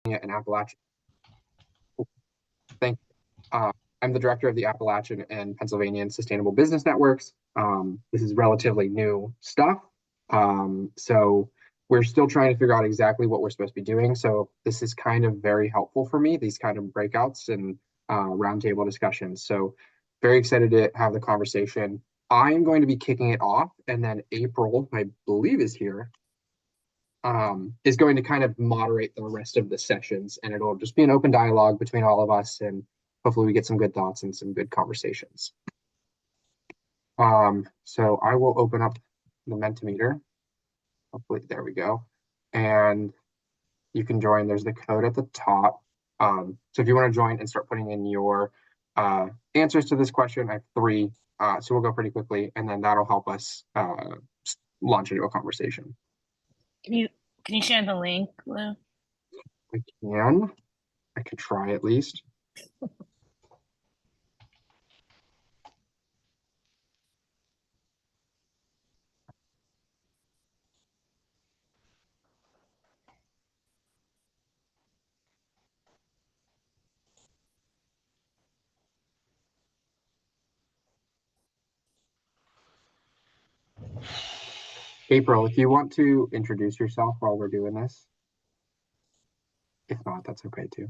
in Appalachia. Thank you. I'm the director of the Appalachian and Pennsylvanian Sustainable Business Networks. This is relatively new stuff. So we're still trying to figure out exactly what we're supposed to be doing. So this is kind of very helpful for me, these kind of breakouts and roundtable discussions. So very excited to have the conversation. I'm going to be kicking it off, and then April, I believe, is here, is going to kind of moderate the rest of the sessions, and it'll just be an open dialogue between all of us, and hopefully we get some good thoughts and some good conversations. So I will open up the Mentimeter. Hopefully, there we go. And you can join. There's the code at the top. So if you want to join and start putting in your answers to this question, I have 3. So we'll go pretty quickly, and then that'll help us launch into a conversation. Can you share the link, Lou? I can try at least. April, if you want to introduce yourself while we're doing this. If not, that's okay too.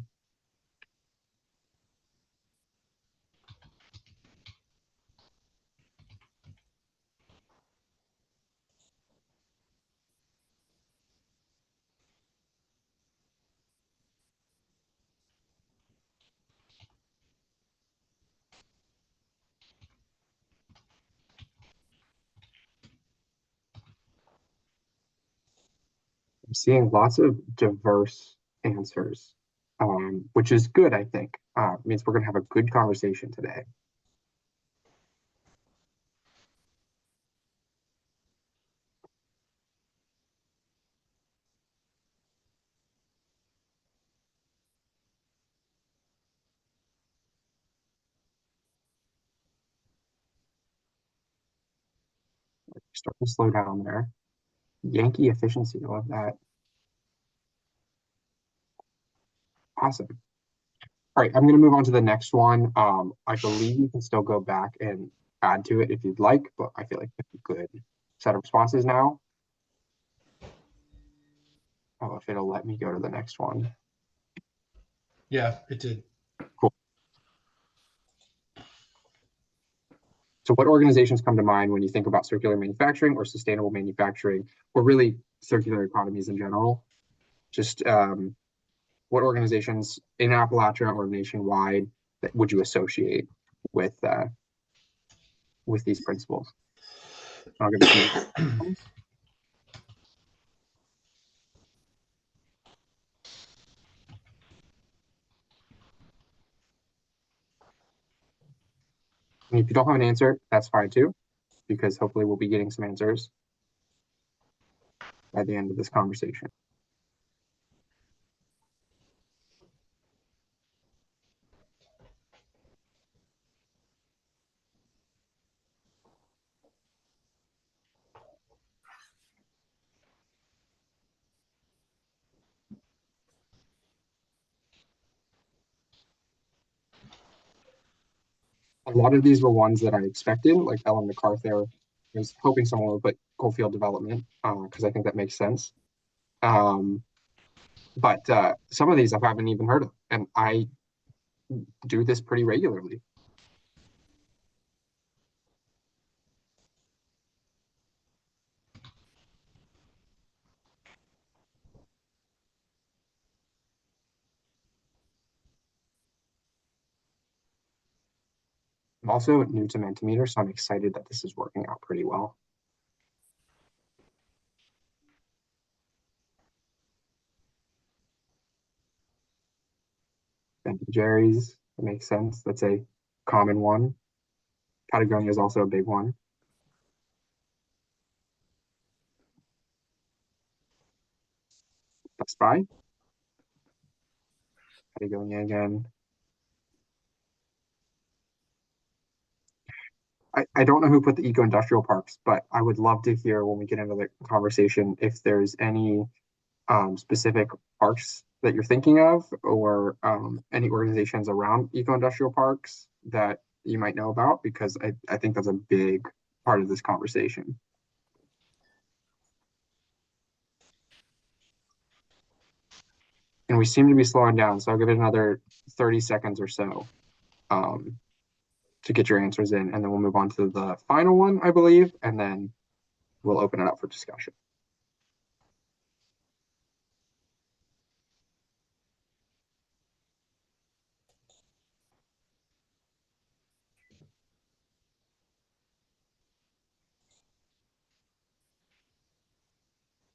I'm seeing lots of diverse answers, which is good, I think. Means we're going to have a good conversation today. Starting to slow down there. Yankee efficiency, love that. Awesome. All right, I'm going to move on to the next one. I believe you can still go back and add to it if you'd like, but I feel like it's a good set of responses now. Oh, if it'll let me go to the next one. Yeah, it did. Cool. So what organizations come to mind when you think about circular manufacturing or sustainable manufacturing, or really circular economies in general? Just what organizations in Appalachia or nationwide that would you associate with these principles? I'll give it to you. And if you don't have an answer, that's fine too, because hopefully we'll be getting some answers by the end of this conversation. A lot of these were ones that I expected, like Ellen MacArthur. I was hoping someone would put coalfield development because I think that makes sense. But some of these I haven't even heard of, and I do this pretty regularly. I'm also new to Mentimeter, so I'm excited that this is working out pretty well. Ben & Jerry's, that makes sense. That's a common one. Patagonia is also a big one. Best Buy. Patagonia again. I don't know who put the eco-industrial parks, but I would love to hear when we get into the conversation if there's any specific parks that you're thinking of, or any organizations around eco-industrial parks that you might know about? Because I think that's a big part of this conversation. And we seem to be slowing down, so I'll give it another 30 seconds or so to get your answers in, and then we'll move on to the final one, I believe, and then we'll open it up for discussion.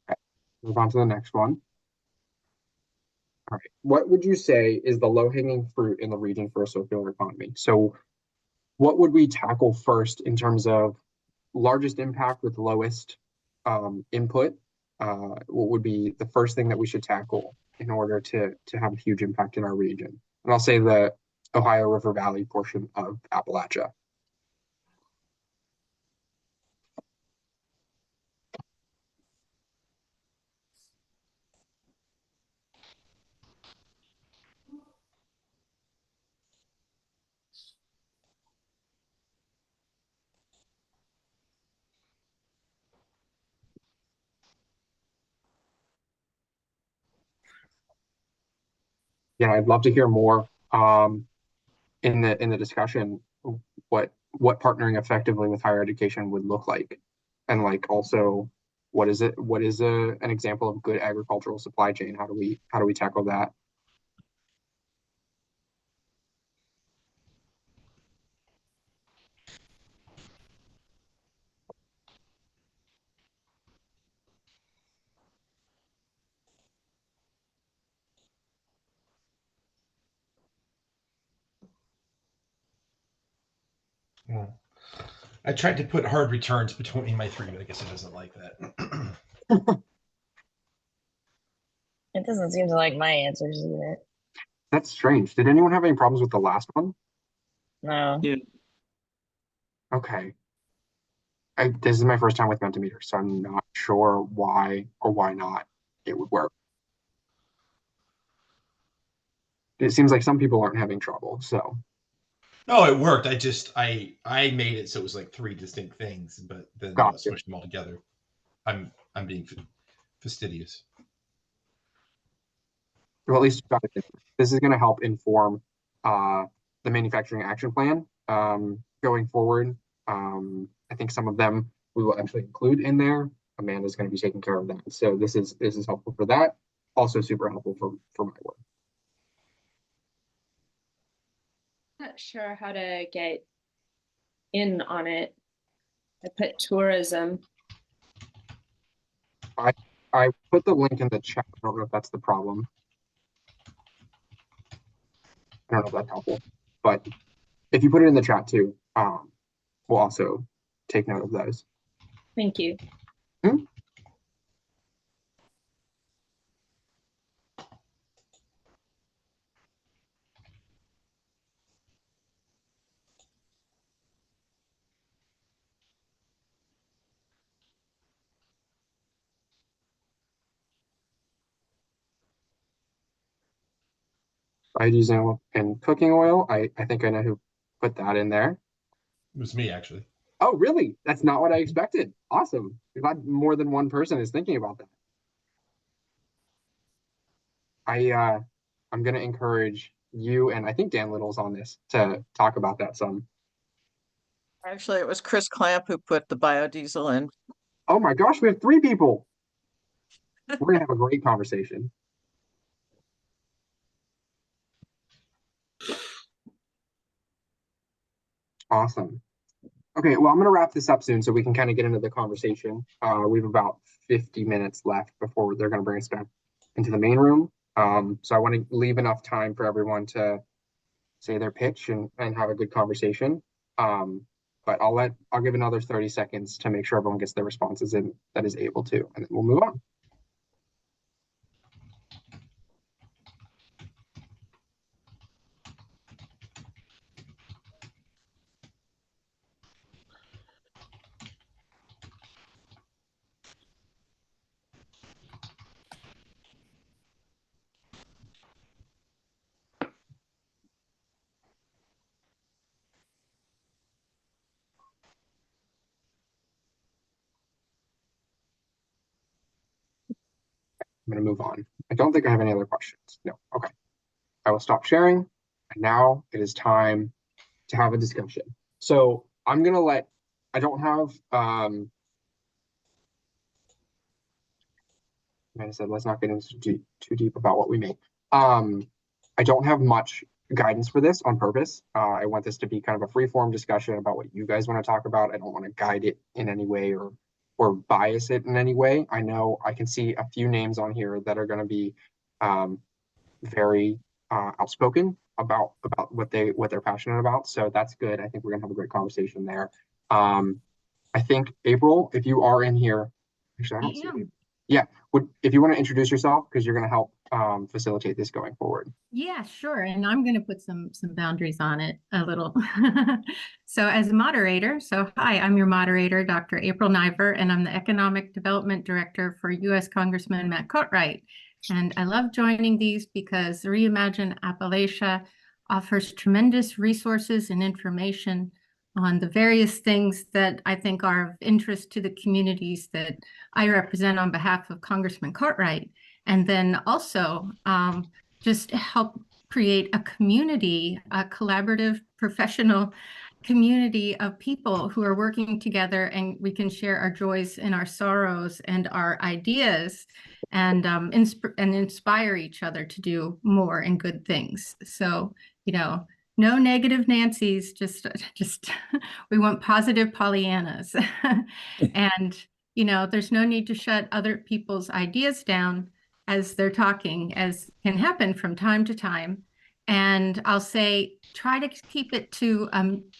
Okay, move on to the next one. All right. What would you say is the low-hanging fruit in the region for a circular economy? So what would we tackle first in terms of largest impact with lowest input? What would be the first thing that we should tackle in order to have a huge impact in our region? And I'll say the Ohio River Valley portion of Appalachia. Yeah, I'd love to hear more in the discussion what partnering effectively with higher education would look like, and like also what is an example of good agricultural supply chain? How do we tackle that? Well, I tried to put hard returns between my three, but I guess it doesn't like that. It doesn't seem to like my answers either. That's strange. Did anyone have any problems with the last one? No. Yeah. Okay. This is my first time with Mentimeter, so I'm not sure why or why not it would work. It seems like some people aren't having trouble, so No, it worked. I made it so it was like three distinct things, but then gotcha. smushed them all together. I'm being fastidious. Well, at least you got it in. This is going to help inform the manufacturing action plan going forward. I think some of them we will actually include in there. Amanda's going to be taking care of that, so this is helpful for that. Also, super helpful for my work. Not sure how to get in on it. I put tourism. I put the link in the chat. I don't know if that's the problem. I don't know if that's helpful, but if you put it in the chat too, we'll also take note of those. Thank you. Biodiesel and cooking oil. I think I know who put that in there. It was me, actually. Oh, really? That's not what I expected. Awesome. I'm glad more than one person is thinking about that. I'm gonna encourage you, and I think Dan Little's on this, to talk about that some. Actually, it was Chris Clamp who put the biodiesel in. Oh my gosh, we have 3 people. We're gonna have a great conversation. Awesome. Okay, well, I'm gonna wrap this up soon so we can kind of get into the conversation. We have about 50 minutes left before they're gonna bring us back into the main room. So I want to leave enough time for everyone to say their pitch and have a good conversation. But I'll give another 30 seconds to make sure everyone gets their responses in that is able to, and then we'll move on. I'm going to move on. I don't think I have any other questions. No. Okay. I will stop sharing. And now it is time to have a discussion. So I'm going to I don't have, like I said, let's not get into too deep about what we make. I don't have much guidance for this on purpose. I want this to be kind of a free form discussion about what you guys want to talk about. I don't want to guide it in any way or bias it in any way. I know I can see a few names on here that are going to be very outspoken about what they're passionate about. So that's good. I think we're gonna have a great conversation there. I think April, if you are in here, actually I don't see you. Yeah, if you want to introduce yourself, because you're going to help facilitate this going forward. Yeah, sure. And I'm going to put some boundaries on it a little. So as a moderator, hi, I'm your moderator, Dr. April Niver, and I'm the Economic Development Director for U.S. Congressman Matt Cartwright. And I love joining these because ReImagine Appalachia offers tremendous resources and information on the various things that I think are of interest to the communities that I represent on behalf of Congressman Cartwright. And then also just help create a community, a collaborative, professional community of people who are working together, and we can share our joys and our sorrows and our ideas and inspire each other to do more and good things. So, no negative Nancy's, just we want positive Pollyannas. And, there's no need to shut other people's ideas down as they're talking, as can happen from time to time. And I'll say, try to keep it to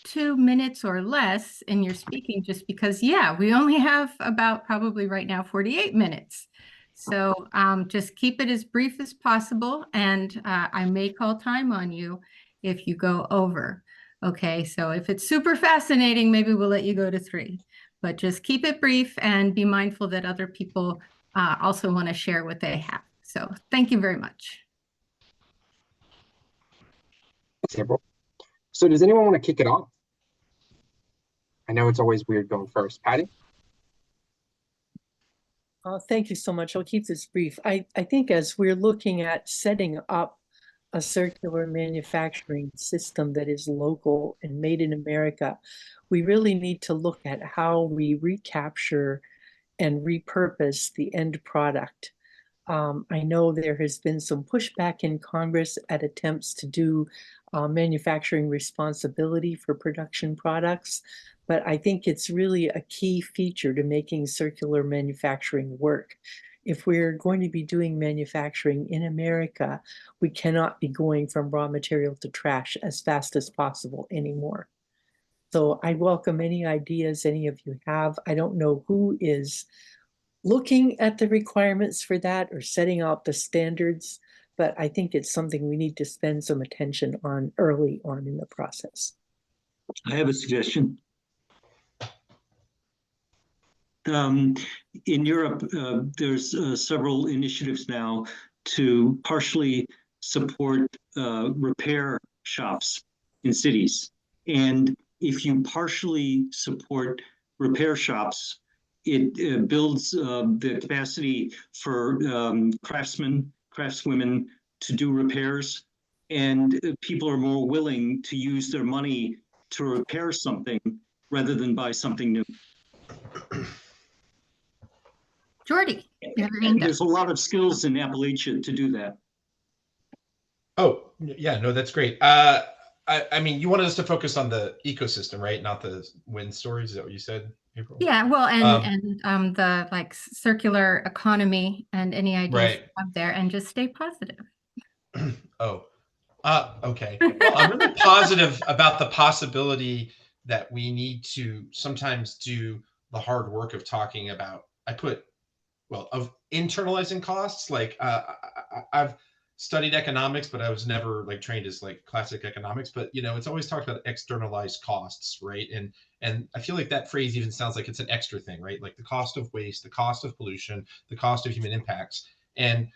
2 minutes or less in your speaking, just because, we only have about probably right now 48 minutes. So just keep it as brief as possible. And I may call time on you if you go over. Okay, so if it's super fascinating, maybe we'll let you go to 3. But just keep it brief and be mindful that other people also want to share what they have. So thank you very much. Thanks, April. So does anyone want to kick it off? I know it's always weird going first. Patty? Thank you so much. I'll keep this brief. I think as we're looking at setting up a circular manufacturing system that is local and made in America, we really need to look at how we recapture and repurpose the end product. I know there has been some pushback in Congress at attempts to do manufacturing responsibility for production products, but I think it's really a key feature to making circular manufacturing work. If we're going to be doing manufacturing in America, we cannot be going from raw material to trash as fast as possible anymore. So I welcome any ideas any of you have. I don't know who is looking at the requirements for that or setting out the standards, but I think it's something we need to spend some attention on early on in the process. I have a suggestion. In Europe, there's several initiatives now to partially support repair shops in cities. And if you partially support repair shops, it builds the capacity for craftswomen to do repairs, and people are more willing to use their money to repair something rather than buy something new. Jordy, you have your hand up. There's a lot of skills in Appalachia to do that. Oh, yeah, no, that's great. I mean, you wanted us to focus on the ecosystem, right? Not the wind stories. Is that what you said, April? Yeah, well, and the circular economy and any ideas out there, and just stay positive. Okay. Well, I'm really positive about the possibility that we need to sometimes do the hard work of talking about, of internalizing costs. Like I've studied economics, but I was never trained as classic economics, but it's always talked about externalized costs, right? And I feel like that phrase even sounds like it's an extra thing, right? Like the cost of waste, the cost of pollution, the cost of human impacts. And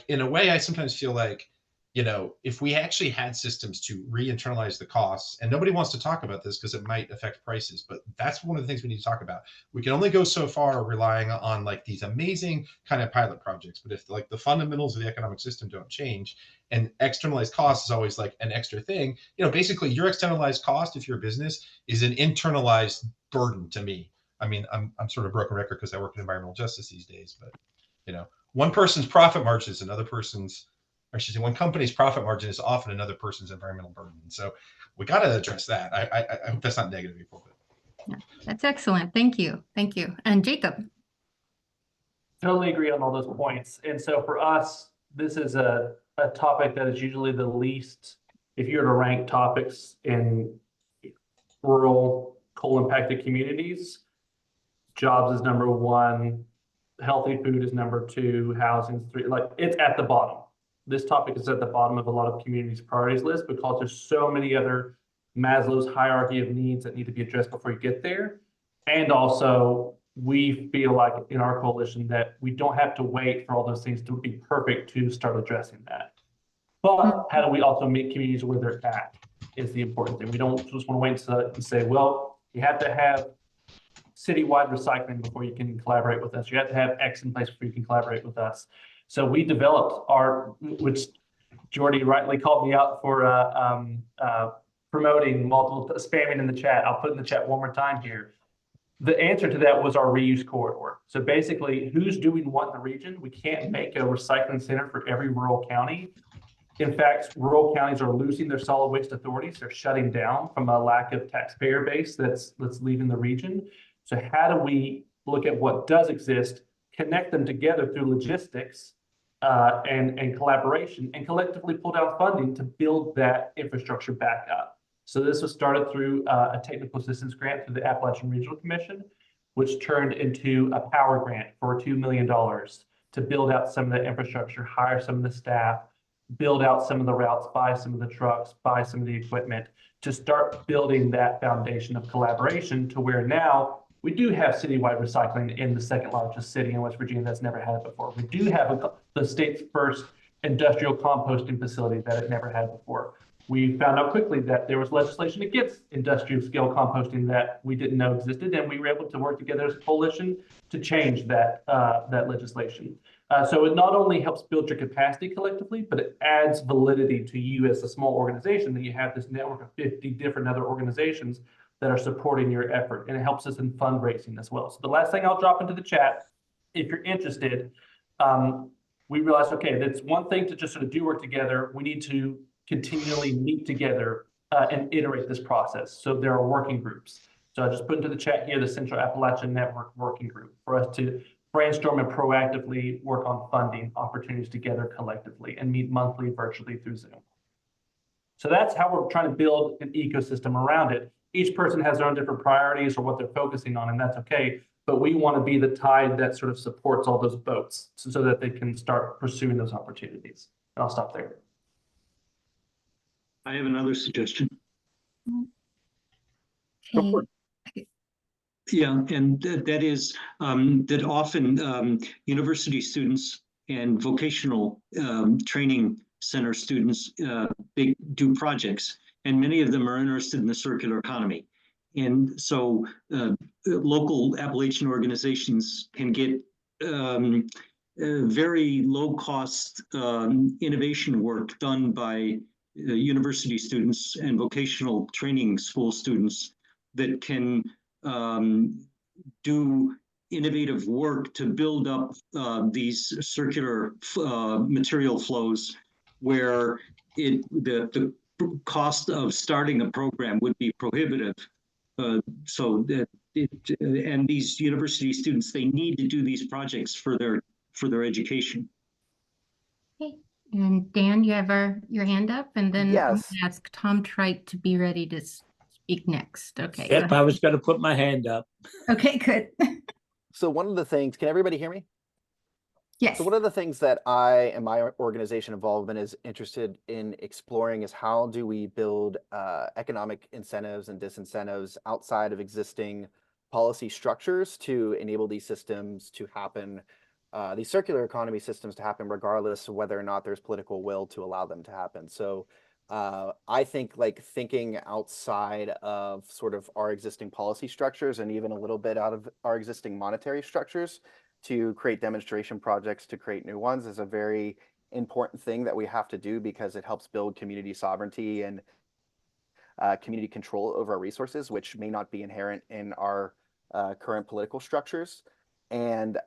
in a way, I sometimes feel like you know, if we actually had systems to re-internalize the costs, and nobody wants to talk about this because it might affect prices, but that's one of the things we need to talk about. We can only go so far relying on like these amazing kind of pilot projects, but if like the fundamentals of the economic system don't change, and externalized cost is always like an extra thing, you know, basically your externalized cost, if you're a business, is an internalized burden to me. I mean, I'm sort of a broken record because I work in environmental justice these days, but you know, one person's profit margin is another person's, or I should say, one company's profit margin is often another person's environmental burden. So we got to address that. I hope that's not negative, April. Yeah, that's excellent. Thank you. Thank you. And Jacob. Totally agree on all those points. And so for us, this is a topic that is usually the least, if you were to rank topics in rural coal impacted communities, jobs is number one, healthy food is number two, housing is three, like it's at the bottom. This topic is at the bottom of a lot of communities' priorities list because there's so many other Maslow's hierarchy of needs that need to be addressed before you get there. And also, we feel like in our coalition that we don't have to wait for all those things to be perfect to start addressing that. But how do we also meet communities where they're at is the important thing. We don't just want to wait and say, well, you have to have citywide recycling before you can collaborate with us. You have to have X in place before you can collaborate with us. So we developed which Jordy rightly called me out for promoting multiple spamming in the chat. I'll put in the chat one more time here. The answer to that was our reuse corridor. So basically, who's doing what in the region? We can't make a recycling center for every rural county. In fact, rural counties are losing their solid waste authorities. They're shutting down from a lack of taxpayer base that's leaving the region. So how do we look at what does exist, connect them together through logistics and collaboration, and collectively pull down funding to build that infrastructure back up? So this was started through a technical assistance grant through the Appalachian Regional Commission, which turned into a power grant for $2 million to build out some of the infrastructure, hire some of the staff, build out some of the routes, buy some of the trucks, buy some of the equipment to start building that foundation of collaboration to where now we do have citywide recycling in the second largest city in West Virginia that's never had it before. We do have the state's first industrial composting facility that it never had before. We found out quickly that there was legislation against industrial scale composting that we didn't know existed, and we were able to work together as a coalition to change that legislation. So it not only helps build your capacity collectively, but it adds validity to you as a small organization that you have this network of 50 different other organizations that are supporting your effort, and it helps us in fundraising as well. So the last thing I'll drop into the chat, if you're interested, we realized, okay, that's one thing to just sort of do work together. We need to continually meet together and iterate this process. So there are working groups. So I just put into the chat here the Central Appalachian Network Working Group for us to brainstorm and proactively work on funding opportunities together collectively and meet monthly virtually through Zoom. So that's how we're trying to build an ecosystem around it. Each person has their own different priorities or what they're focusing on, and that's okay. But we want to be the tide that sort of supports all those boats so that they can start pursuing those opportunities. And I'll stop there. I have another suggestion. Okay. Yeah, and that is that often university students and vocational training center students they do projects, and many of them are interested in the circular economy. And so local Appalachian organizations can get very low cost innovation work done by university students and vocational training school students that can do innovative work to build up these circular material flows where the cost of starting a program would be prohibitive. And these university students, they need to do these projects for their education. Okay. And Dan, you have your hand up, and then I'm Yes. going to ask Tom Trite to be ready to speak next. Okay. Yep, I was going to put my hand up. Okay, good. So one of the things, can everybody hear me? Yes. So one of the things that I and my organization involvement is interested in exploring is how do we build economic incentives and disincentives outside of existing policy structures to enable these systems to happen these circular economy systems to happen regardless of whether or not there's political will to allow them to happen. So I think like thinking outside of sort of our existing policy structures and even a little bit out of our existing monetary structures to create demonstration projects, to create new ones, is a very important thing that we have to do, because it helps build community sovereignty and community control over our resources, which may not be inherent in our current political structures. And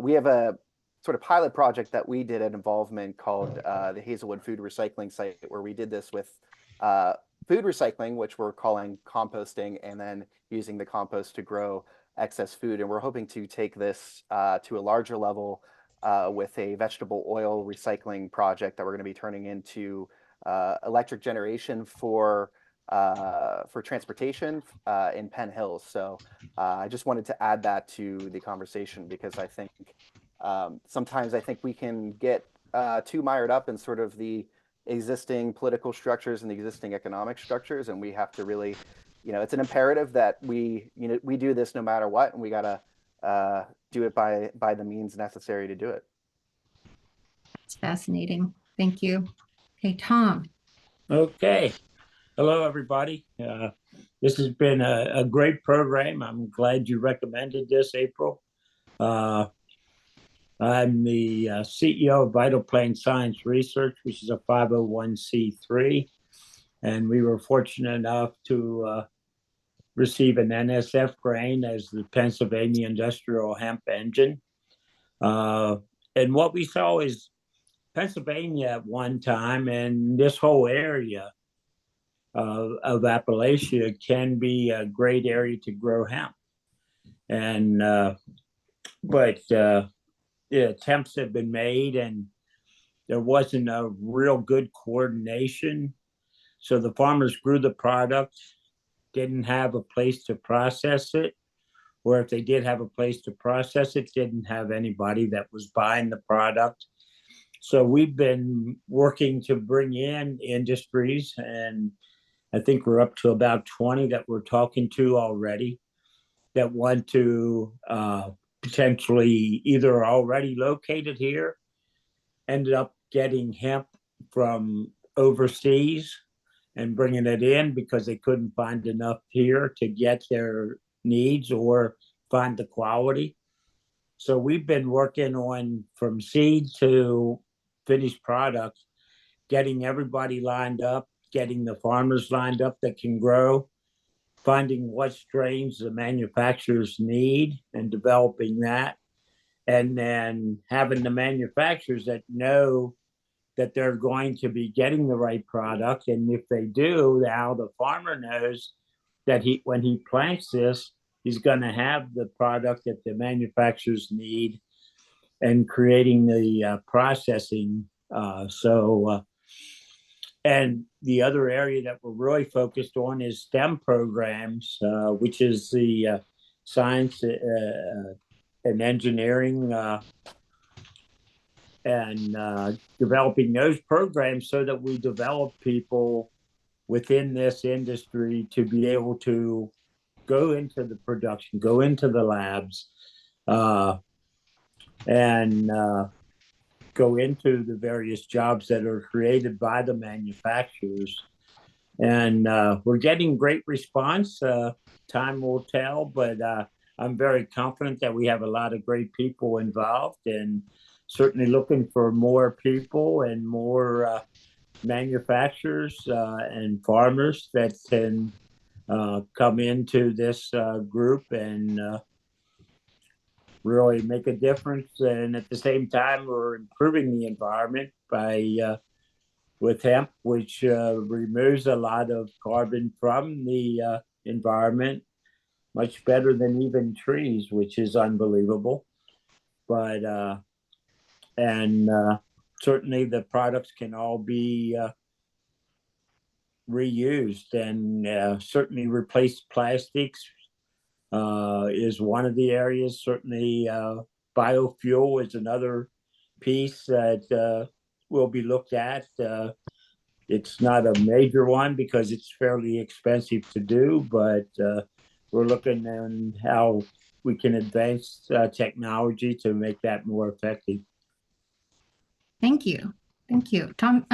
we have a sort of pilot project that we did at Involvement called the Hazelwood Food Recycling Site, where we did this with food recycling, which we're calling composting, and then using the compost to grow excess food. And we're hoping to take this to a larger level with a vegetable oil recycling project that we're going to be turning into electric generation for transportation in Penn Hills. So I just wanted to add that to the conversation, because I think sometimes I think we can get too mired up in sort of the existing political structures and the existing economic structures, and we have to really, it's an imperative that we do this no matter what, and we gotta do it by the means necessary to do it. It's fascinating. Thank you. Okay, Tom. Okay. Hello, everybody. This has been a great program. I'm glad you recommended this, April. I'm the CEO of Vital Plain Science Research, which is a 501c3. And we were fortunate enough to receive an NSF grant as the Pennsylvania Industrial Hemp Engine. And what we saw is Pennsylvania at one time, and this whole area of Appalachia can be a great area to grow hemp. And but attempts have been made, and there wasn't a real good coordination. So the farmers grew the product, didn't have a place to process it, or if they did have a place to process it, didn't have anybody that was buying the product. So we've been working to bring in industries, and I think we're up to about 20 that we're talking to already that want to potentially either already located here, ended up getting hemp from overseas and bringing it in because they couldn't find enough here to get their needs or find the quality. So we've been working on from seed to finished product, getting everybody lined up, getting the farmers lined up that can grow, finding what strains the manufacturers need and developing that, and then having the manufacturers that know that they're going to be getting the right product. And if they do, now the farmer knows that when he plants this, he's going to have the product that the manufacturers need, and creating the processing. And the other area that we're really focused on is STEM programs, which is the science and engineering, and developing those programs so that we develop people within this industry to be able to go into the production, go into the labs, and go into the various jobs that are created by the manufacturers. And we're getting great response. Time will tell, but I'm very confident that we have a lot of great people involved, and certainly looking for more people and more manufacturers and farmers that can come into this group and really make a difference. And at the same time, we're improving the environment by with hemp, which removes a lot of carbon from the environment, much better than even trees, which is unbelievable. But certainly the products can all be reused, and certainly replace plastics is one of the areas. Certainly biofuel is another piece that will be looked at. It's not a major one because it's fairly expensive to do, but we're looking at how we can advance technology to make that more effective. Thank you. Thank you. Tom,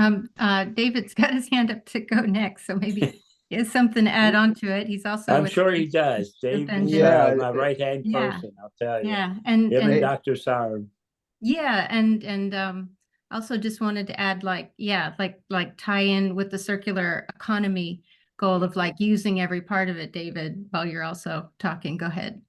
David's got his hand up to go next, so maybe he has something to add on to it. He's also I'm with sure he does. Dave is Yeah. my right-hand Yeah. person, I'll tell you. Yeah, Him and and Dr. Sauer. yeah, and also just wanted to add like tie in with the circular economy goal of like using every part of it, David, while you're also talking. Go ahead.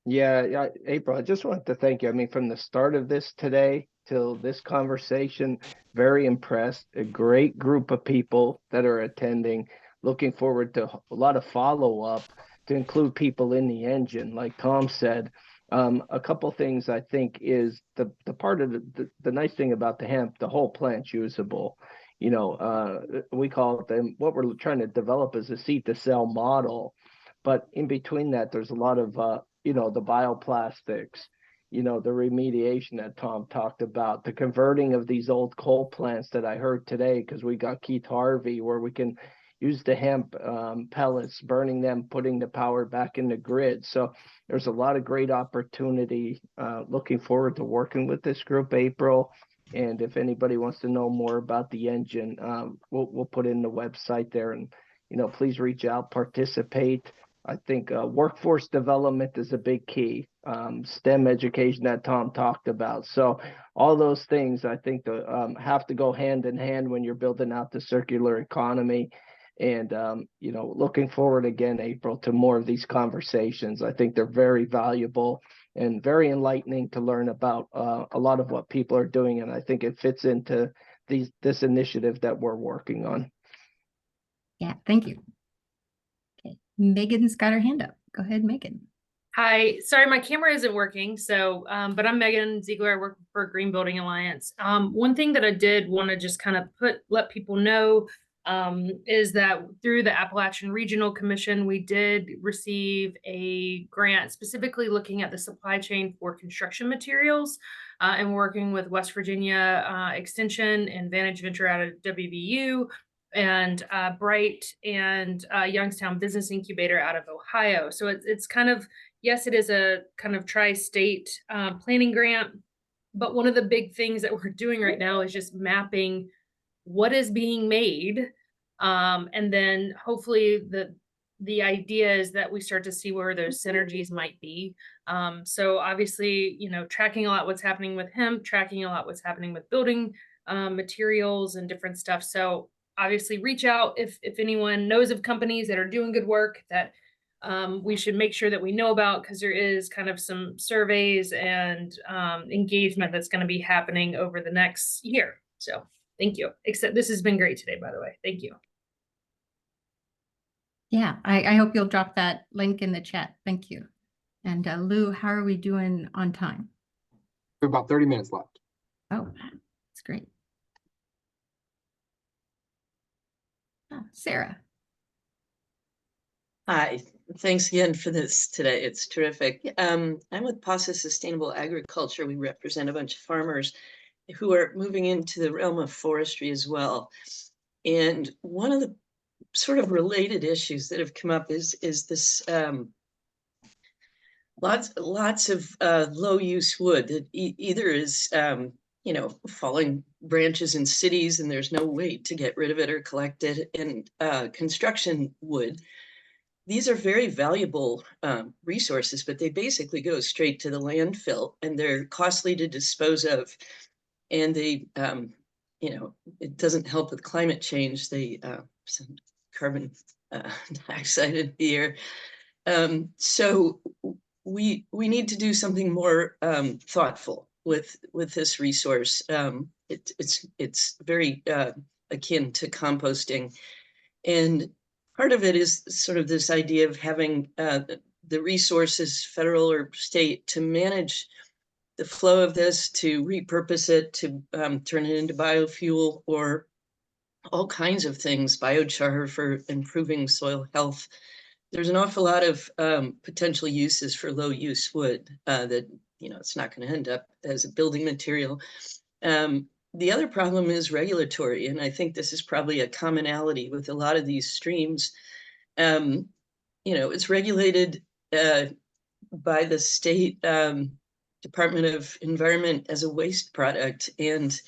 Yeah, April, I just wanted to thank you. I mean, from the start of this today till this conversation, very impressed. A great group of people that are attending. Looking forward to a lot of follow-up to include people in the engine, like Tom said. A couple things I think is the part of the nice thing about the hemp, the whole plant's usable. You know, we call it what we're trying to develop is a seed to sell model. But in between that, there's a lot of, you know, the bioplastics, you know, the remediation that Tom talked about, the converting of these old coal plants that I heard today, because we got Keith Harvey, where we can use the hemp pellets, burning them, putting the power back in the grid. So there's a lot of great opportunity. Looking forward to working with this group, April. And if anybody wants to know more about the engine, we'll put in the website there, and, you know, please reach out, participate. I think workforce development is a big key. STEM education that Tom talked about. So all those things I think have to go hand in hand when you're building out the circular economy. And, you know, looking forward again, April, to more of these conversations. I think they're very valuable and very enlightening to learn about a lot of what people are doing. And I think it fits into this initiative that we're working on. Yeah, thank you. Okay, Megan's got her hand up. Go ahead, Megan. Hi, sorry, my camera isn't working. So, but I'm Megan Ziegler. I work for Green Building Alliance. One thing that I did want to just kind of let people know is that through the Appalachian Regional Commission, we did receive a grant specifically looking at the supply chain for construction materials, and working with West Virginia Extension and Vantage Venture out of WVU, and Bright and Youngstown Business Incubator out of Ohio. So it's kind of, yes, it is a kind of tri-state planning grant, but one of the big things that we're doing right now is just mapping what is being made. And then hopefully the idea is that we start to see where those synergies might be. So obviously, you know, tracking a lot what's happening with hemp, tracking a lot what's happening with building materials and different stuff. So obviously reach out if anyone knows of companies that are doing good work that we should make sure that we know about, because there is kind of some surveys and engagement that's going to be happening over the next year. So thank you. Except this has been great today, by the way. Thank you. Yeah, I hope you'll drop that link in the chat. Thank you. And Lou, how are we doing on time? We have about 30 minutes left. Oh, that's great. Sarah. Hi, thanks again for this today. It's terrific. I'm with PASA Sustainable Agriculture. We represent a bunch of farmers who are moving into the realm of forestry as well. And one of the sort of related issues that have come up is this lots of low use wood that either is you know, falling branches in cities and there's no way to get rid of it or collect it, and construction wood. These are very valuable resources, but they basically go straight to the landfill and they're costly to dispose of. And they, you know, it doesn't help with climate change. They send carbon dioxide in the air. So we need to do something more thoughtful with this resource. It's very akin to composting, and part of it is sort of this idea of having the resources, federal or state, to manage the flow of this, to repurpose it, to turn it into biofuel or all kinds of things, biochar for improving soil health. There's an awful lot of potential uses for low use wood that, you know, it's not going to end up as a building material. The other problem is regulatory, and I think this is probably a commonality with a lot of these streams. You know, it's regulated by the state Department of Environment as a waste product. And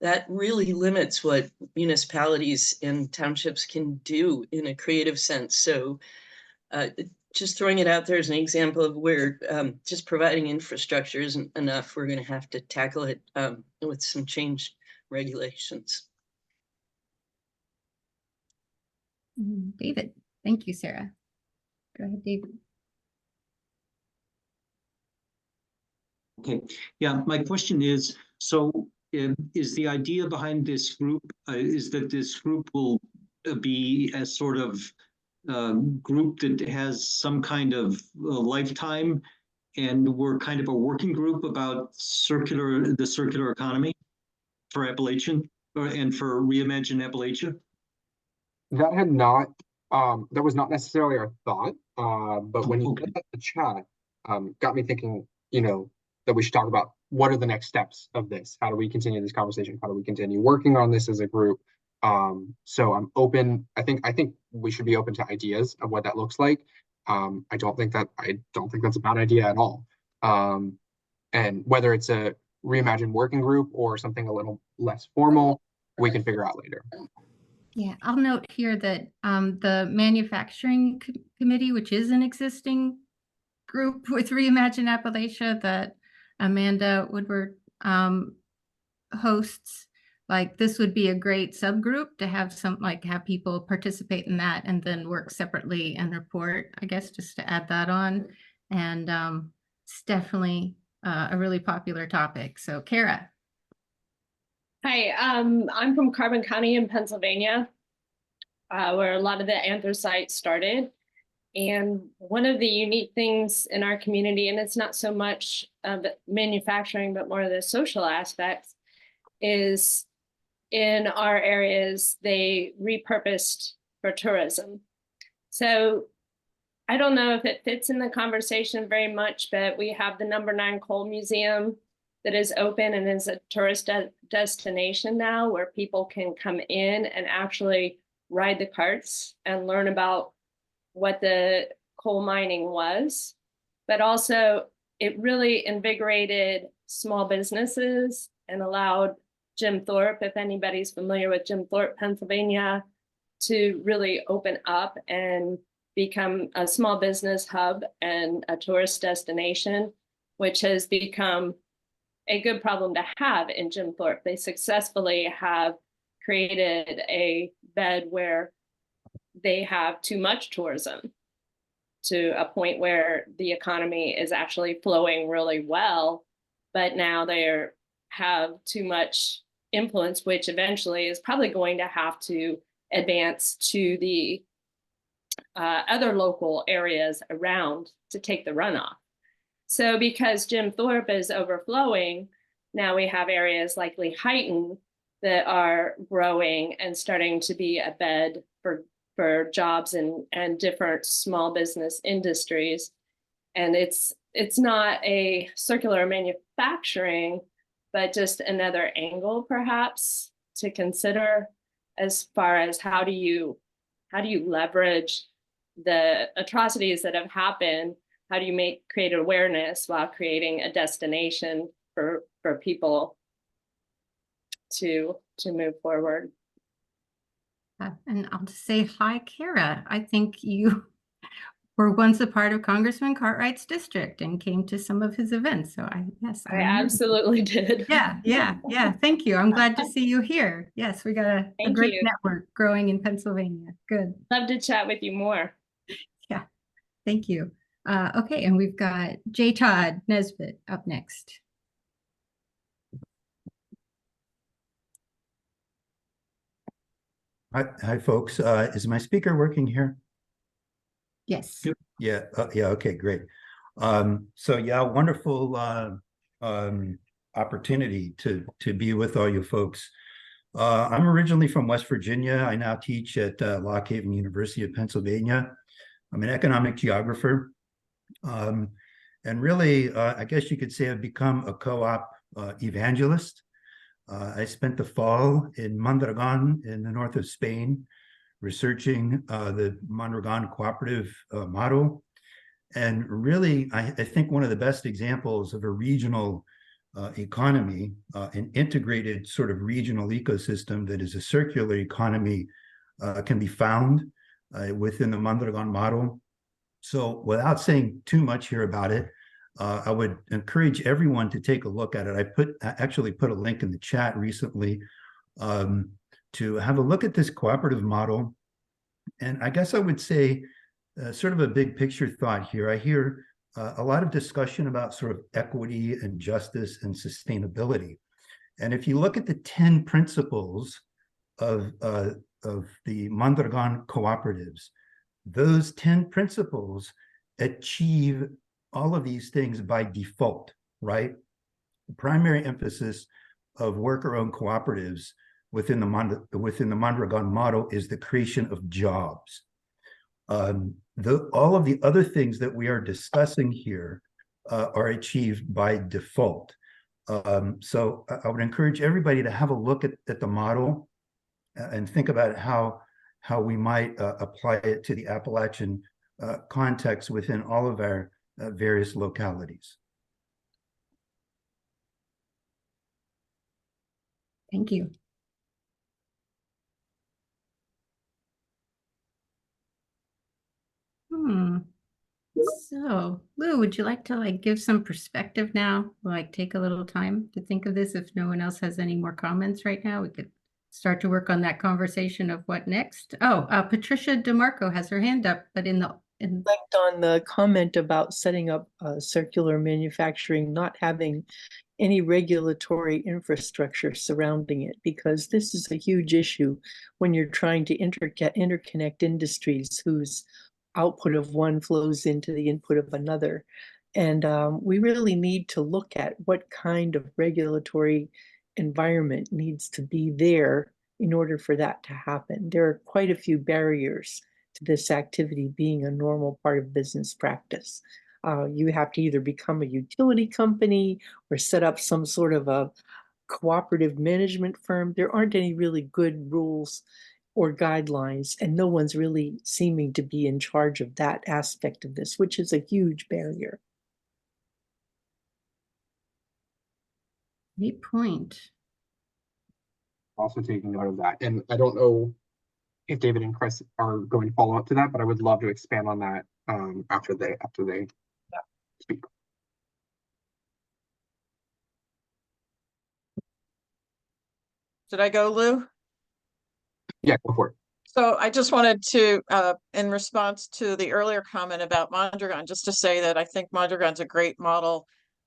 that really limits what municipalities and townships can do in a creative sense. So just throwing it out there as an example of where just providing infrastructure isn't enough. We're going to have to tackle it with some changed regulations. David, thank you, Sarah. Go ahead, David. Okay, yeah, my question is, so is the idea behind this group, is that this group will be a sort of group that has some kind of lifetime, and we're kind of a working group about the circular economy for Appalachian and for ReImagine Appalachia? That had not, that was not necessarily our thought, but when you put that in the chat, got me thinking, you know, that we should talk about what are the next steps of this? How do we continue this conversation? How do we continue working on this as a group? So I'm open. I think we should be open to ideas of what that looks like. I don't think that's a bad idea at all. And whether it's a ReImagine working group or something a little less formal, we can figure out later. Yeah, I'll note here that the manufacturing committee, which is an existing group with ReImagine Appalachia that Amanda Woodward hosts, like this would be a great subgroup to have have people participate in that and then work separately and report, I guess, just to add that on. And it's definitely a really popular topic. So Kara. Hi, I'm from Carbon County in Pennsylvania, where a lot of the anthracite started. And one of the unique things in our community, and it's not so much of manufacturing, but more of the social aspects, is in our areas, they repurposed for tourism. So I don't know if it fits in the conversation very much, but we have the No. 9 Coal Museum that is open and is a tourist destination now, where people can come in and actually ride the carts and learn about what the coal mining was. But also it really invigorated small businesses and allowed Jim Thorpe, if anybody's familiar with Jim Thorpe, Pennsylvania, to really open up and become a small business hub and a tourist destination, which has become a good problem to have in Jim Thorpe. They successfully have created a bed where they have too much tourism to a point where the economy is actually flowing really well, but now they have too much influence, which eventually is probably going to have to advance to the other local areas around to take the runoff. So because Jim Thorpe is overflowing, now we have areas like Lehighton that are growing and starting to be a bed for jobs and different small business industries. And it's not a circular manufacturing, but just another angle perhaps to consider as far as how do you leverage the atrocities that have happened. How do you create awareness while creating a destination for people to move forward? And I'll just say hi, Kara. I think you were once a part of Congressman Cartwright's district and came to some of his events. So I absolutely did. Yeah. Thank you. I'm glad to see you here. Yes, we got a great network growing in Pennsylvania. Good. Love to chat with you more. Yeah, thank you. Okay, and we've got J. Todd Nesbitt up next. Hi, folks. Is my speaker working here? Yes. Yeah. Yeah. Okay. Great. So yeah, wonderful opportunity to be with all you folks. I'm originally from West Virginia. I now teach at Lock Haven University of Pennsylvania. I'm an economic geographer, and really, I guess you could say I've become a co-op evangelist. I spent the fall in Mondragon in the north of Spain, researching the Mondragon cooperative model. And really, I think one of the best examples of a regional economy, an integrated sort of regional ecosystem that is a circular economy, can be found within the Mondragon model. So without saying too much here about it, I would encourage everyone to take a look at it. I actually put a link in the chat recently to have a look at this cooperative model. And I guess I would say sort of a big picture thought here. I hear a lot of discussion about sort of equity and justice and sustainability. And if you look at the 10 principles of the Mondragon cooperatives, those 10 principles achieve all of these things by default, right? The primary emphasis of worker-owned cooperatives within the Mondragon model is the creation of jobs. All of the other things that we are discussing here are achieved by default. So I would encourage everybody to have a look at the model and think about how we might apply it to the Appalachian context within all of our various localities. Thank you. So, Lou, would you like to give some perspective now? Take a little time to think of this. If no one else has any more comments right now, we could start to work on that conversation of what next. Oh, Patricia DeMarco has her hand up, but Reflect on the comment about setting up circular manufacturing, not having any regulatory infrastructure surrounding it, because this is a huge issue when you're trying to interconnect industries whose output of one flows into the input of another. And we really need to look at what kind of regulatory environment needs to be there in order for that to happen. There are quite a few barriers to this activity being a normal part of business practice. You have to either become a utility company or set up some sort of a cooperative management firm. There aren't any really good rules or guidelines, and no one's really seeming to be in charge of that aspect of this, which is a huge barrier. Great point. Also taking note of that. And I don't know if David and Chris are going to follow up to that, but I would love to expand on that after they speak. Did I go, Lou? Yeah, go for it. So I just wanted to, in response to the earlier comment about Mondragon, just to say that I think Mondragon's a great model.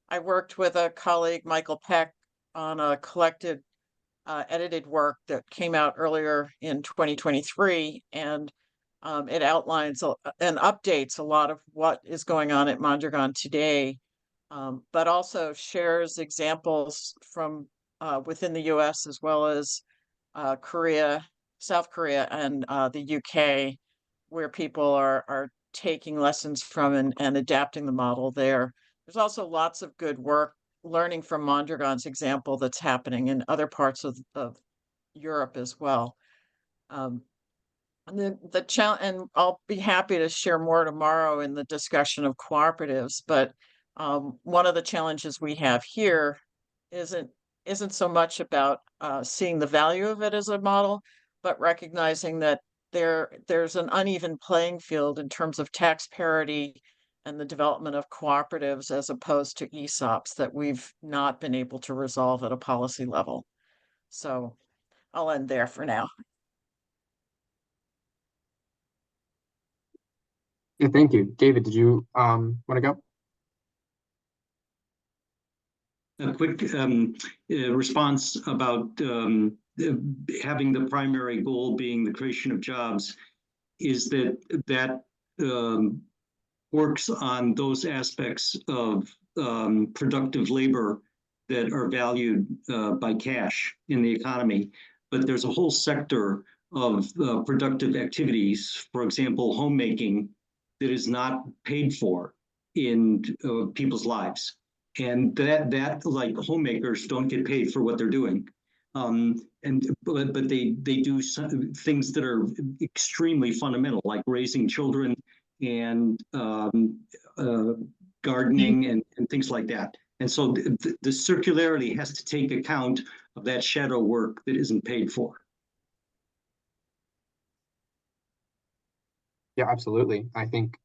I worked with a colleague, Michael Peck, on a collected edited work that came out earlier in 2023, and it outlines and updates a lot of what is going on at Mondragon today, but also shares examples from within the US as well as Korea, South Korea, and the UK, where people are taking lessons from and adapting the model there. There's also lots of good work learning from Mondragon's example that's happening in other parts of Europe as well. The challenge, and I'll be happy to share more tomorrow in the discussion of cooperatives, but one of the challenges we have here isn't so much about seeing the value of it as a model, but recognizing that there's an uneven playing field in terms of tax parity and the development of cooperatives as opposed to ESOPs that we've not been able to resolve at a policy level. So I'll end there for now. Yeah, thank you. David, did you want to go? A quick response about having the primary goal being the creation of jobs is that works on those aspects of productive labor that are valued by cash in the economy. But there's a whole sector of productive activities, for example, homemaking, that is not paid for in people's lives. And that like homemakers don't get paid for what they're doing. But they do some things that are extremely fundamental, like raising children and gardening and things like that. And so the circularity has to take account of that shadow work that isn't paid for. Yeah, absolutely. I think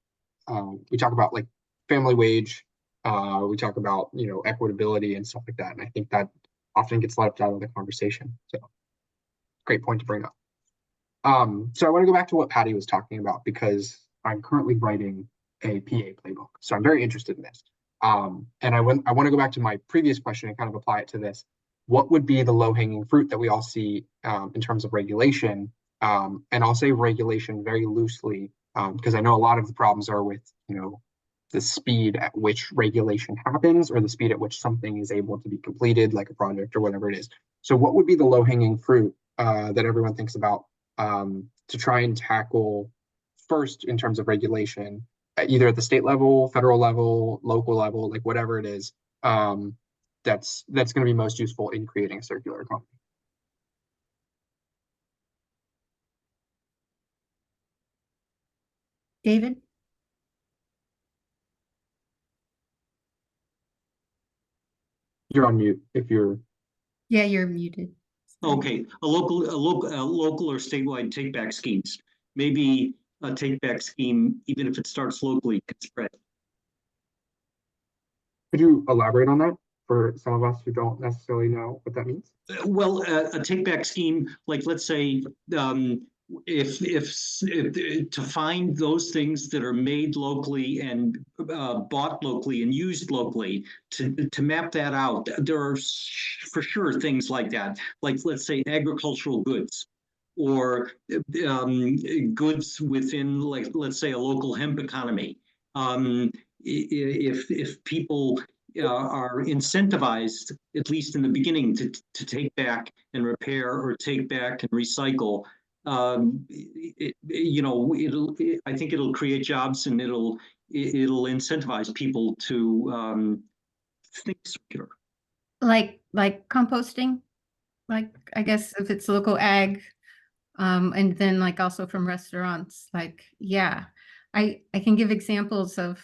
we talk about like family wage, we talk about, you know, equitability and stuff like that. And I think that often gets left out of the conversation. So great point to bring up. So I want to go back to what Patty was talking about because I'm currently writing a PA playbook. So I'm very interested in this. And I want to go back to my previous question and kind of apply it to this. What would be the low-hanging fruit that we all see in terms of regulation? And I'll say regulation very loosely because I know a lot of the problems are with, you know, the speed at which regulation happens or the speed at which something is able to be completed, like a project or whatever it is. So what would be the low-hanging fruit that everyone thinks about to try and tackle first in terms of regulation, either at the state level, federal level, local level, like whatever it is, that's going to be most useful in creating a circular economy? David? You're on mute if you're. Yeah, you're muted. Okay, a local or statewide take back schemes. Maybe a take back scheme, even if it starts locally, could spread. Could you elaborate on that for some of us who don't necessarily know what that means? Well, a take back scheme, like let's say, if to find those things that are made locally and bought locally and used locally, to map that out. There are for sure things like that, like let's say agricultural goods or goods within, like let's say, a local hemp economy. If people are incentivized, at least in the beginning, to take back and repair or take back and recycle, you know, I think it'll create jobs and it'll incentivize people to think circular. Like composting, like I guess if it's local ag, and then like also from restaurants, like, yeah, I can give examples of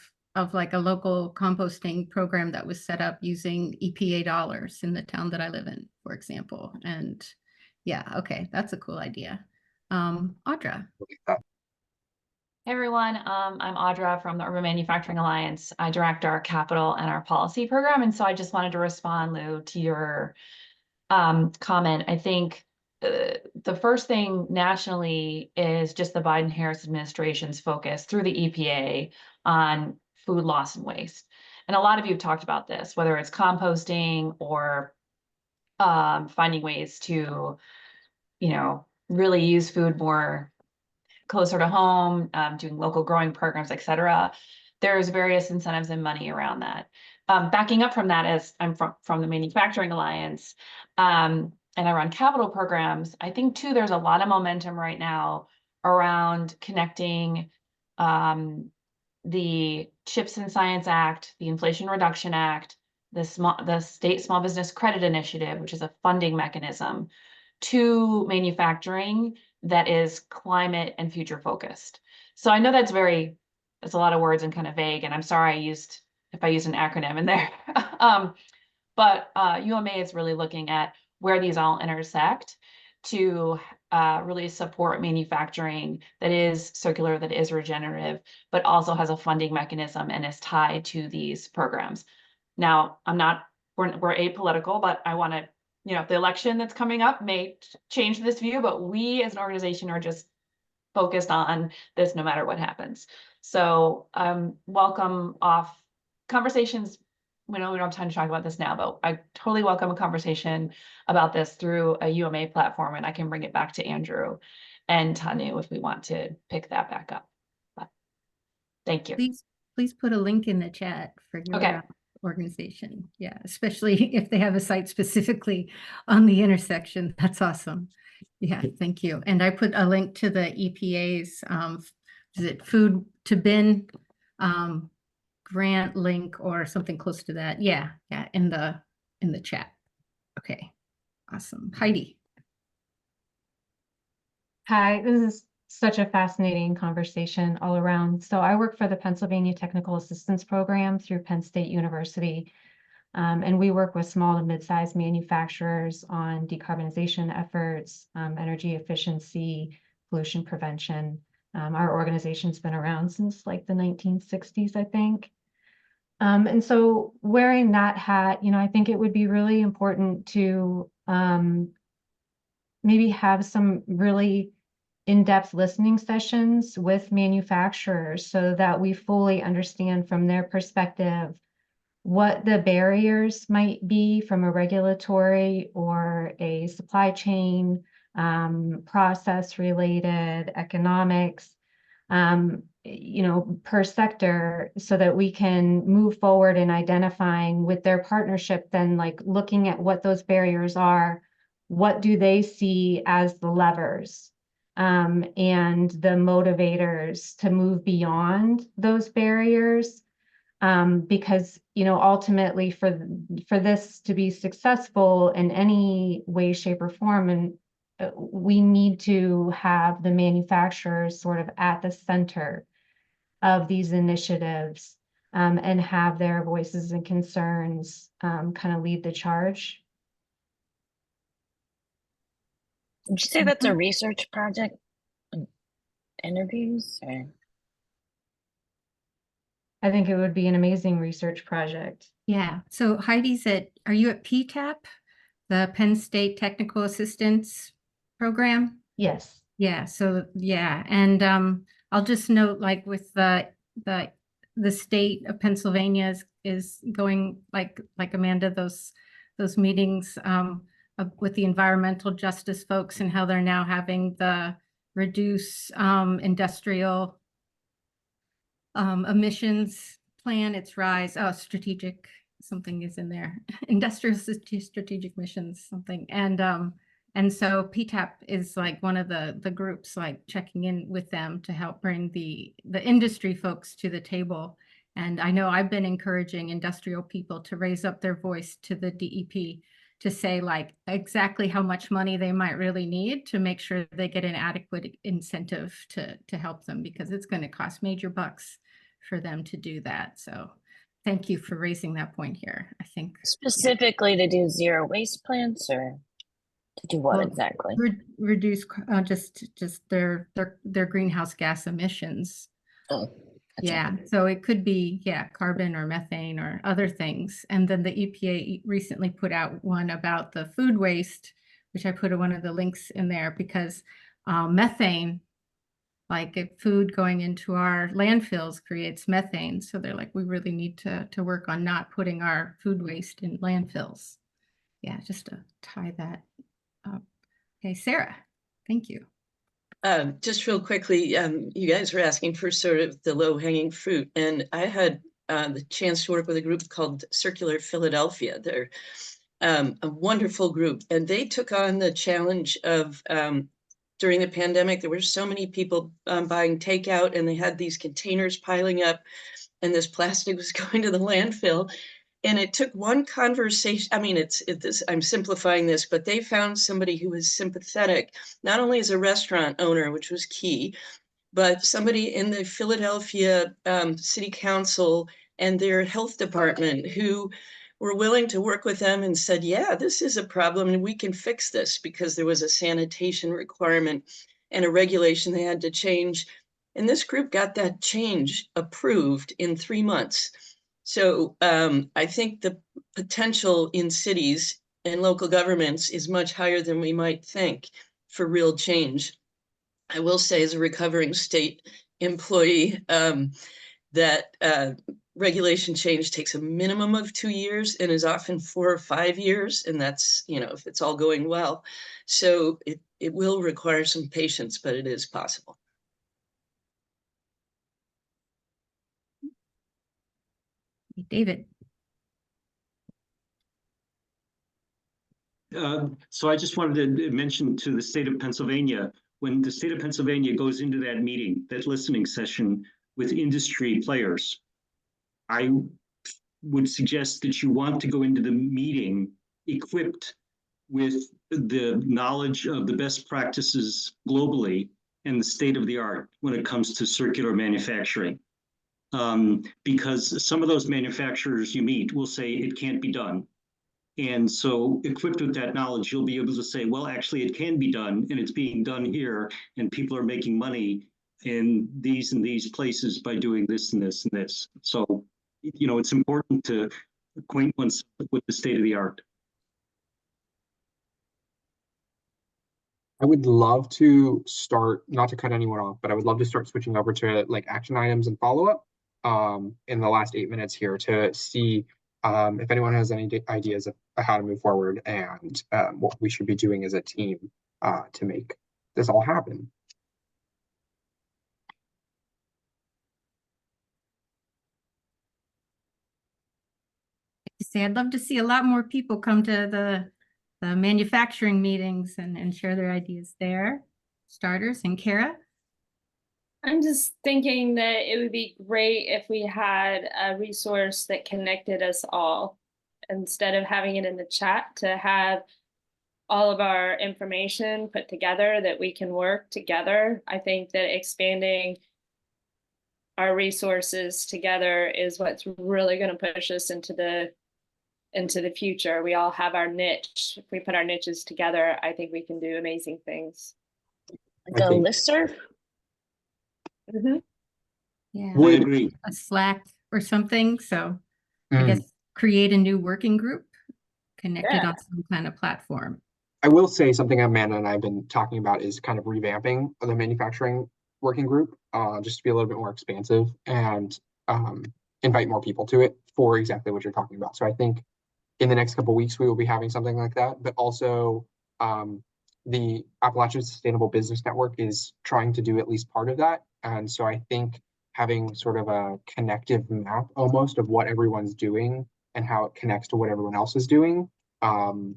like a local composting program that was set up using EPA dollars in the town that I live in, for example. And yeah, okay, that's a cool idea. Audra. Hey everyone, I'm Audra from the Urban Manufacturing Alliance. I direct our capital and our policy program. And so I just wanted to respond, Lou, to your comment. I think the first thing nationally is just the Biden-Harris administration's focus through the EPA on food loss and waste. And a lot of you have talked about this, whether it's composting or finding ways to, you know, really use food more closer to home, doing local growing programs, et cetera. There's various incentives and money around that. Backing up from that, as I'm from the Manufacturing Alliance, and I run capital programs, I think too, there's a lot of momentum right now around connecting the CHIPS and Science Act, the Inflation Reduction Act, the State Small Business Credit Initiative, which is a funding mechanism, to manufacturing that is climate and future focused. So I know that's a lot of words and kind of vague, and I'm sorry if I used an acronym in there. But UMA is really looking at where these all intersect to really support manufacturing that is circular, that is regenerative, but also has a funding mechanism and is tied to these programs. Now, we're apolitical, but I want to, you know, the election that's coming up may change this view, but we as an organization are just focused on this no matter what happens. So welcome off conversations. We don't have time to talk about this now, but I totally welcome a conversation about this through a UMA platform, and I can bring it back to Andrew and Tanu if we want to pick that back up. But thank you. Please put a link in the chat for your organization. Yeah, especially if they have a site specifically on the intersection. That's awesome. Yeah, thank you. And I put a link to the EPA's is it food to bin grant link or something close to that. Yeah, in the chat. Okay, awesome. Heidi. Hi, this is such a fascinating conversation all around. So I work for the Pennsylvania Technical Assistance Program through Penn State University. And we work with small to mid-sized manufacturers on decarbonization efforts, energy efficiency, pollution prevention. Our organization's been around since like the 1960s, I think. And so wearing that hat, I think it would be really important to maybe have some really in-depth listening sessions with manufacturers so that we fully understand from their perspective what the barriers might be from a regulatory or a supply chain, process related, economics, per sector, so that we can move forward in identifying with their partnership, then like looking at what those barriers are, what do they see as the levers, and the motivators to move beyond those barriers. Because, ultimately for this to be successful in any way, shape, or form, and we need to have the manufacturers sort of at the center of these initiatives, and have their voices and concerns kind of lead the charge. Would you say that's a research project? Interviews? Or? I think it would be an amazing research project. Yeah. So Heidi's are you at PTAP, the Penn State Technical Assistance Program? Yes. Yeah. So yeah. And I'll just note, like with the state of Pennsylvania is going like Amanda, those meetings with the environmental justice folks, and how they're now having the reduce industrial emissions plan. It's RISE. Oh, strategic something is in there. Industrial strategic missions something. And so PTAP is like one of the groups, like checking in with them to help bring the industry folks to the table. And I know I've been encouraging industrial people to raise up their voice to the DEP to say like exactly how much money they might really need to make sure they get an adequate incentive to help them, because it's going to cost major bucks for them to do that. So thank you for raising that point here. I think specifically to do zero waste plants, or to do what exactly? Reduce just their greenhouse gas emissions. Oh. Yeah, so it could be, carbon or methane or other things. And then the EPA recently put out one about the food waste, which I put one of the links in there, because methane, like if food going into our landfills creates methane. So they're like, we really need to work on not putting our food waste in landfills. Yeah, just to tie that up. Okay, Sarah, thank you. Just real quickly, you guys were asking for sort of the low-hanging fruit, and I had the chance to work with a group called Circular Philadelphia. They're a wonderful group, and they took on the challenge of during the pandemic, there were so many people buying takeout, and they had these containers piling up, and this plastic was going to the landfill. And it took one conversation. I mean, I'm simplifying this, but they found somebody who was sympathetic, not only as a restaurant owner, which was key, but somebody in the Philadelphia City Council and their health department who were willing to work with them and said, yeah, this is a problem and we can fix this, because there was a sanitation requirement and a regulation they had to change. And this group got that change approved in 3 months. So I think the potential in cities and local governments is much higher than we might think for real change. I will say, as a recovering state employee, that regulation change takes a minimum of 2 years and is often 4 or 5 years. And that's, if it's all going well. So it will require some patience, but it is possible. David. So I just wanted to mention to the state of Pennsylvania, when the state of Pennsylvania goes into that meeting, that listening session with industry players, I would suggest that you want to go into the meeting equipped with the knowledge of the best practices globally and the state of the art when it comes to circular manufacturing. Because some of those manufacturers you meet will say it can't be done. And so equipped with that knowledge, you'll be able to say, well, actually it can be done, and it's being done here, and people are making money in these and these places by doing this and this and this. So, you know, it's important to acquaint oneself with the state of the art. I would love to start, not to cut anyone off, but I would love to start switching over to like action items and follow-up in the last 8 minutes here to see if anyone has any ideas of how to move forward and what we should be doing as a team to make this all happen. I'd love to see a lot more people come to the manufacturing meetings and share their ideas there. Starters, and Kara? I'm just thinking that it would be great if we had a resource that connected us all instead of having it in the chat, to have all of our information put together that we can work together. I think that expanding our resources together is what's really going to push us into the future. We all have our niche. If we put our niches together, I think we can do amazing things. Like a listserv? Yeah, I agree. a Slack or something. So I guess create a new working group connected on some kind of platform. I will say something Amanda and I have been talking about is kind of revamping the manufacturing working group, just to be a little bit more expansive and invite more people to it for exactly what you're talking about. So I think in the next couple of weeks, we will be having something like that, but also the Appalachian Sustainable Business Network is trying to do at least part of that. And so I think having sort of a connective map almost of what everyone's doing and how it connects to what everyone else is doing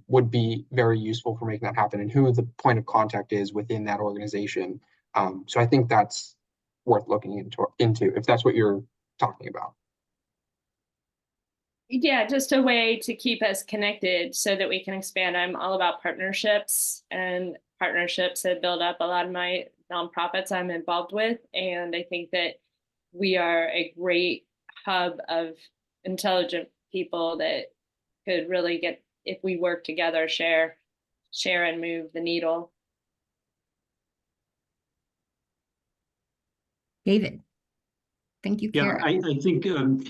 would be very useful for making that happen, and who the point of contact is within that organization. So I think that's worth looking into if that's what you're talking about. Yeah, just a way to keep us connected so that we can expand. I'm all about partnerships, and partnerships have built up a lot of my nonprofits I'm involved with. And I think that we are a great hub of intelligent people that could really get, if we work together, share and move the needle. David. Thank you, Kara. Yeah, I think the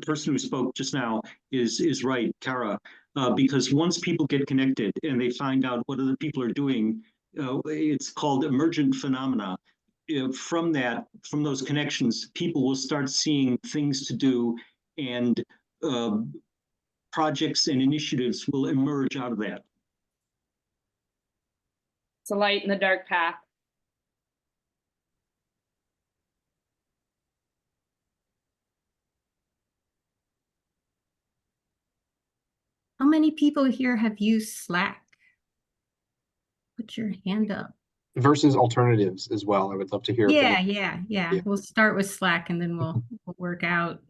person who spoke just now is right, Kara, because once people get connected and they find out what other people are doing, it's called emergent phenomena. From those connections, people will start seeing things to do, and projects and initiatives will emerge out of that. It's a light in the dark path. How many people here have used Slack? Put your hand up. Versus alternatives as well. I would love to hear. Yeah. We'll start with Slack and then we'll work out.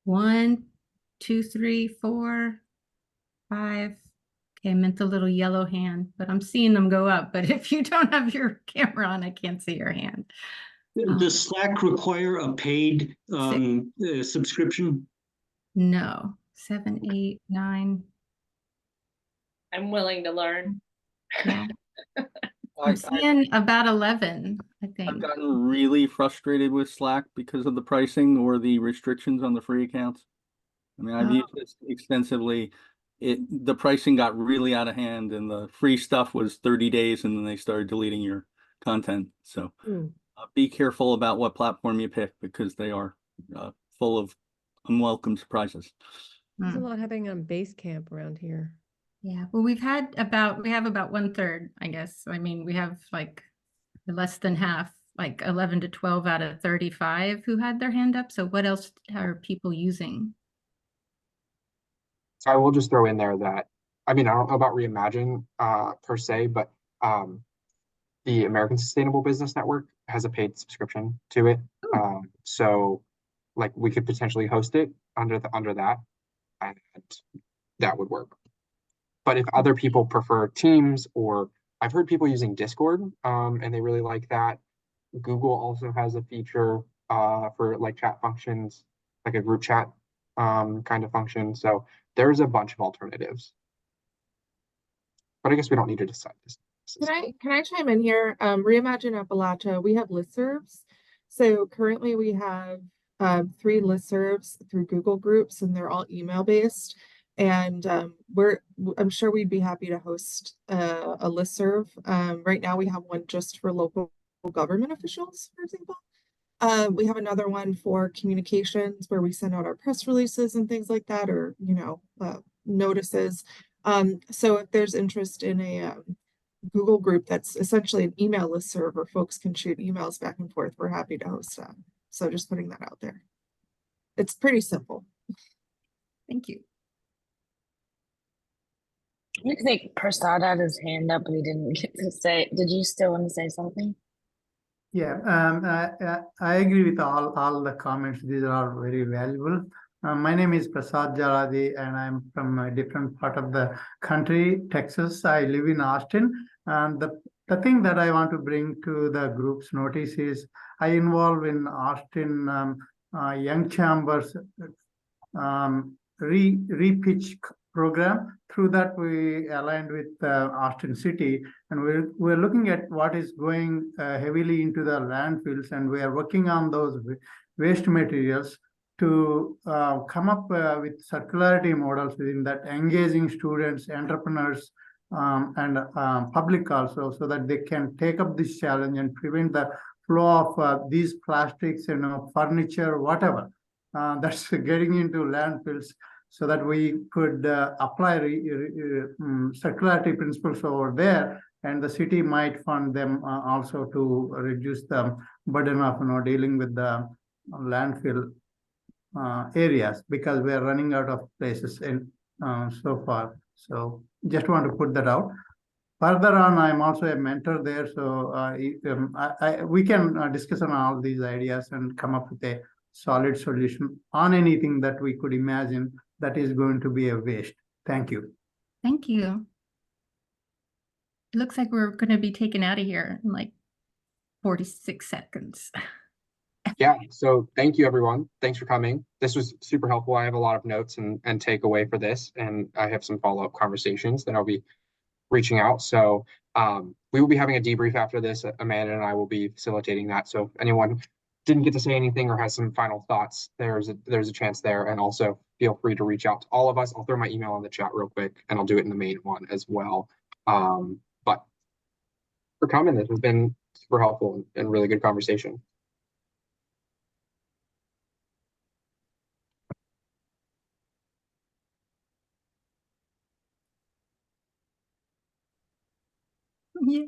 1, 2, 3, 4, 5. Okay, I meant the little yellow hand, but I'm seeing them go up. But if you don't have your camera on, I can't see your hand. Does Slack require a paid subscription? No. 7, 8, 9. I'm willing to learn. Yeah. I'm seeing about 11, I think. I've gotten really frustrated with Slack because of the pricing or the restrictions on the free accounts. I mean, I've used this extensively. The pricing got really out of hand, and the free stuff was 30 days, and then they started deleting your content. So be careful about what platform you pick, because they are full of unwelcome surprises. There's a lot happening on Basecamp around here. Yeah, well, we have about 1/3, I guess. I mean, we have like less than half, like 11 to 12 out of 35 who had their hand up. So what else are people using? So I will just throw in there that, I mean, I don't know about ReImagine per se, but the American Sustainable Business Network has a paid subscription to it. So like we could potentially host it under that, and that would work. But if other people prefer Teams or I've heard people using Discord, and they really like that. Google also has a feature for like chat functions, like a group chat kind of function. So there's a bunch of alternatives. But I guess we don't need to decide this. Can I chime in here? ReImagine Appalachia, we have listservs. So currently we have 3 listservs through Google Groups, and they're all email based. And I'm sure we'd be happy to host a listserv. Right now we have one just for local government officials, for example. We have another one for communications where we send out our press releases and things like that, or notices. So if there's interest in a Google group that's essentially an email listserv where folks can shoot emails back and forth, we're happy to host that. So just putting that out there. It's pretty simple. Thank you. I think Prasad had his hand up, but he didn't get to say. Did you still want to say something? Yeah, I agree with all the comments. These are all very valuable. My name is Prasad Jaladi, and I'm from a different part of the country, Texas. I live in Austin. And the thing that I want to bring to the group's notice is I involve in Austin Young Chambers re-pitch program. Through that, we aligned with Austin City, and we're looking at what is going heavily into the landfills, and we are working on those waste materials to come up with circularity models within that, engaging students, entrepreneurs, and public also, so that they can take up this challenge and prevent the flow of these plastics, furniture, whatever that's getting into landfills, so that we could apply circularity principles over there, and the city might fund them also to reduce the burden of dealing with the landfill areas, because we are running out of places in so far. So just want to put that out. Further on, I'm also a mentor there, so we can discuss on all these ideas and come up with a solid solution on anything that we could imagine that is going to be a waste. Thank you. Thank you. It looks like we're going to be taken out of here in like 46 seconds. Yeah, so thank you, everyone. Thanks for coming. This was super helpful. I have a lot of notes and takeaway for this, and I have some follow-up conversations that I'll be reaching out. So we will be having a debrief after this. Amanda and I will be facilitating that. So if anyone didn't get to say anything or has some final thoughts, there's a chance there. And also feel free to reach out to all of us. I'll throw my email in the chat real quick, and I'll do it in the main one as well. But for coming, this has been super helpful and really good conversation. Yeah.